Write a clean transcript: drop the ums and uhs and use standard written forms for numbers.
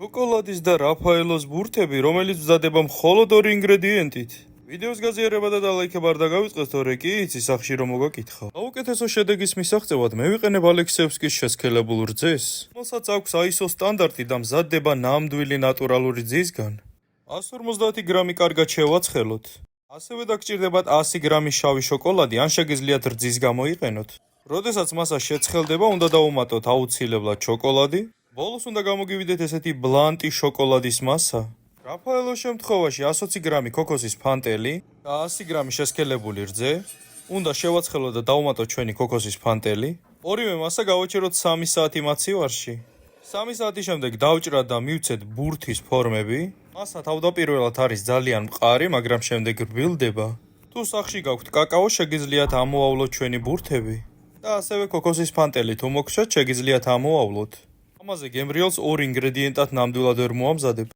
შოკოლადის და რაფაელოს ბურთები, რომელიც მზადება მხოლოდ 2 ინგრედიენტით. ვიდეოს გაზიარება და დალაიქება არ დაგავიწყეს, თორე კი იცი სახში რომ მოგაკითხა. საუკეთესო შედეგის მისაღწევად მე ვიყენებ ალექსეევსკის შესქელებულ რძეს, რომელსაც აქვს ISO სტანდარტი და მზადდება ნამდვილი ნატურალური ძისგან. 150 გრამი კარგად შევაცხელოთ. ასევე დაგჭირდებათ 100 გრამი შავი შოკოლადი, ან შეგიძლიათ რძის გამოიყენოთ. როდესაც მასა შეცხელდება, უნდა დავუმატოთ აუცილებლად შოკოლადი. ბოლოს უნდა გამოგივიდეთ ესეთი ბლანტი შოკოლადის მასა. რაფაელოს შემთხვევაში 120 გრამი ქოქოსის ფანტელი და 100 გრამი შესქელებული რძე. უნდა შევაცხელოთ და დავუმატოთ ჩვენი ქოქოსის ფანტელი. ორივე მასა გავაჭეროთ 3 საათი მაცივარში. 3 საათის შემდეგ დავჭრათ და მივცეთ ბურთის ფორმები. მასა თავდაპირველად არის ძალიან მყარი, მაგრამ შემდეგ რბილდება. თუ სახში გაქვთ კაკაო, შეგიძლიათ ამოავლოთ ჩვენი ბურთები და ასევე ქოქოსის ფანტელი თუ მოგჩვენთ, შეგიძლიათ ამოავლოთ. ამაზე გემრიელს 2 ინგრედიენტად ნამდვილად ვერ მოამზადებ.